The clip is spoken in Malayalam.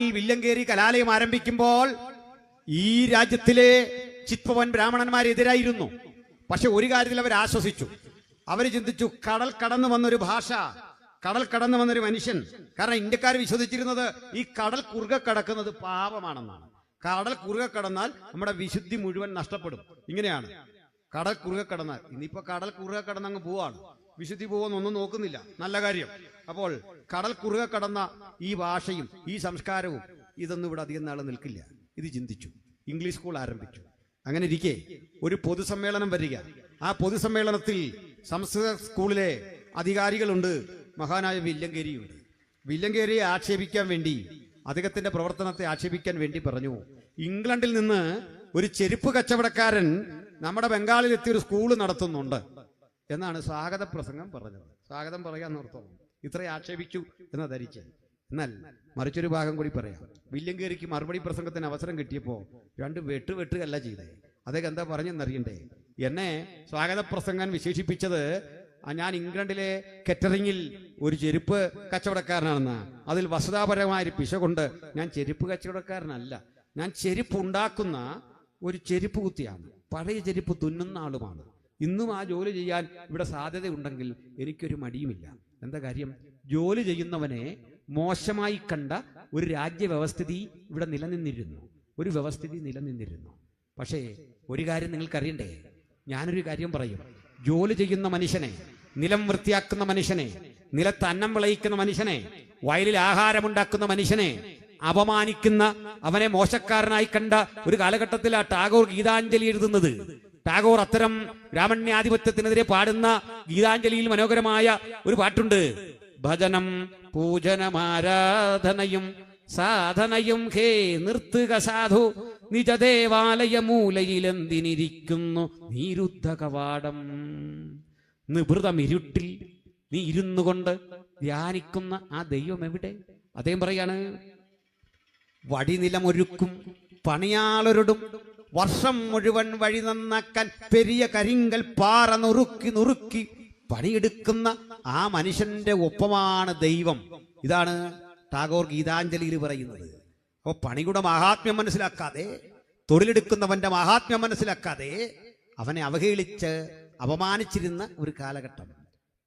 വില്ലങ്കേരി കലാലയം ആരംഭിക്കുമ്പോൾ ഈ രാജ്യത്തിലെ ചിത്പവൻ ബ്രാഹ്മണന്മാരെതിരായിരുന്നു. പക്ഷെ ഒരു കാര്യത്തിൽ അവർ ആശ്വസിച്ചു. അവർ ചിന്തിച്ചു, കടൽ കടന്നു വന്നൊരു ഭാഷ, കടൽ കടന്നു വന്നൊരു മനുഷ്യൻ. കാരണം ഇന്ത്യക്കാർ വിശ്വസിച്ചിരുന്നത് ഈ കടൽ കുറുകെ കടക്കുന്നത് പാപമാണെന്നാണ്. കടൽ കുറുകെ കടന്നാൽ നമ്മുടെ വിശുദ്ധി മുഴുവൻ നഷ്ടപ്പെടും. ഇങ്ങനെയാണ് കടൽ കുറുകെ കടന്നാൽ. ഇന്നിപ്പോ കടൽ കുറുകെ കടന്നങ്ങ് പോവാണ്, വിശുദ്ധി പോവെന്നൊന്നും നോക്കുന്നില്ല. നല്ല കാര്യം. അപ്പോൾ കടൽ കുറുകെ കടന്ന ഈ ഭാഷയും ഈ സംസ്കാരവും ഇതൊന്നും ഇവിടെ അധികം നാൾ നിൽക്കില്ല. ഇത് ചിന്തിച്ചു, ഇംഗ്ലീഷ് സ്കൂൾ ആരംഭിച്ചു. അങ്ങനെ ഇരിക്കെ ഒരു പൊതുസമ്മേളനം വരിക. ആ പൊതുസമ്മേളനത്തിൽ സംസ്കൃത സ്കൂളിലെ അധികാരികളുണ്ട്, മഹാനായ വില്ലങ്കേരിയുണ്ട്. വില്ലങ്കേരിയെ ആക്ഷേപിക്കാൻ വേണ്ടി, അദ്ദേഹത്തിന്റെ പ്രവർത്തനത്തെ ആക്ഷേപിക്കാൻ വേണ്ടി പറഞ്ഞു, ഇംഗ്ലണ്ടിൽ നിന്ന് ഒരു ചെരുപ്പ് കച്ചവടക്കാരൻ നമ്മുടെ ബംഗാളിലെത്തി ഒരു സ്കൂൾ നടത്തുന്നുണ്ട് എന്നാണ് സ്വാഗത പ്രസംഗം പറഞ്ഞത്. സ്വാഗതം പറയാന്ന് ഓർത്തോ, ഇത്രയും ആക്ഷേപിച്ചു എന്ന് ധരിച്ച്. എന്നാൽ മറിച്ചൊരു ഭാഗം കൂടി പറയാം. വില്ലങ്കേരിക്ക് മറുപടി പ്രസംഗത്തിന് അവസരം കിട്ടിയപ്പോ രണ്ട് വെട്ടുകല്ല ചെയ്തേ. അദ്ദേഹം എന്താ പറഞ്ഞെന്നറിയണ്ടേ? എന്നെ സ്വാഗത പ്രസംഗം വിശേഷിപ്പിച്ചത് ഞാൻ ഇംഗ്ലണ്ടിലെ കെറ്ററിങ്ങിൽ ഒരു ചെരുപ്പ് കച്ചവടക്കാരനാണെന്ന്. അതിൽ വസ്തുതാപരമായൊരു പിശകുണ്ട്. ഞാൻ ചെരുപ്പ് കച്ചവടക്കാരനല്ല, ഞാൻ ചെരുപ്പ് ഉണ്ടാക്കുന്ന ഒരു ചെരുപ്പ് കുത്തിയാണ്. പഴയ ചെരുപ്പ് തുന്നുന്ന ആളുമാണ്. ഇന്നും ആ ജോലി ചെയ്യാൻ ഇവിടെ സാധ്യതയുണ്ടെങ്കിൽ എനിക്കൊരു മടിയുമില്ല. എന്താ കാര്യം? ജോലി ചെയ്യുന്നവനെ മോശമായി കണ്ട ഒരു രാജ്യവ്യവസ്ഥിതി ഇവിടെ നിലനിന്നിരുന്നു, ഒരു വ്യവസ്ഥിതി നിലനിന്നിരുന്നു. പക്ഷേ ഒരു കാര്യം നിങ്ങൾക്കറിയണ്ടേ? ഞാനൊരു കാര്യം പറയും. ജോലി ചെയ്യുന്ന മനുഷ്യനെ, നിലം വൃത്തിയാക്കുന്ന മനുഷ്യനെ, നിലത്ത് അന്നം വിളയിക്കുന്ന മനുഷ്യനെ, വയലിൽ ആഹാരമുണ്ടാക്കുന്ന മനുഷ്യനെ അപമാനിക്കുന്ന, അവനെ മോശക്കാരനായി കണ്ട ഒരു കാലഘട്ടത്തിൽ ആ ടാഗോർ ഗീതാഞ്ജലി എഴുതുന്നത്. ടാഗോർ അത്തരം ബ്രാഹ്മണ്യാധിപത്യത്തിനെതിരെ പാടുന്ന ഗീതാഞ്ജലിയിൽ മനോഹരമായ ഒരു പാട്ടുണ്ട്. ഭജനം പൂജനമാരാധനയും സാധനയും ഹേ നിർത്തുക സാധു, നിജദേവാലയ മൂലയിലെന്തിനിരിക്കുന്നു നീരുദ്ധ കവാടം. നിഭൃതമിരുട്ടിൽ നീ ഇരുന്നു കൊണ്ട് ധ്യാനിക്കുന്ന ആ ദൈവം എവിടെ? അദ്ദേഹം പറയാണ്, വടിനിലമൊരുക്കും പണിയാളൊരുടും വർഷം മുഴുവൻ വഴി നന്നാക്കാൻ പെരിയ കരിങ്കൽ പാറ നുറുക്കി നുറുക്കി പണിയെടുക്കുന്ന ആ മനുഷ്യന്റെ ഒപ്പമാണ് ദൈവം. ഇതാണ് ടാഗോർ ഗീതാഞ്ജലിയിൽ പറയുന്നത്. അപ്പൊ പണിയുടെ മഹാത്മ്യം മനസ്സിലാക്കാതെ, തൊഴിലെടുക്കുന്നവന്റെ മഹാത്മ്യം മനസ്സിലാക്കാതെ അവനെ അവഹേളിച്ച് അപമാനിച്ചിരുന്ന ഒരു കാലഘട്ടം.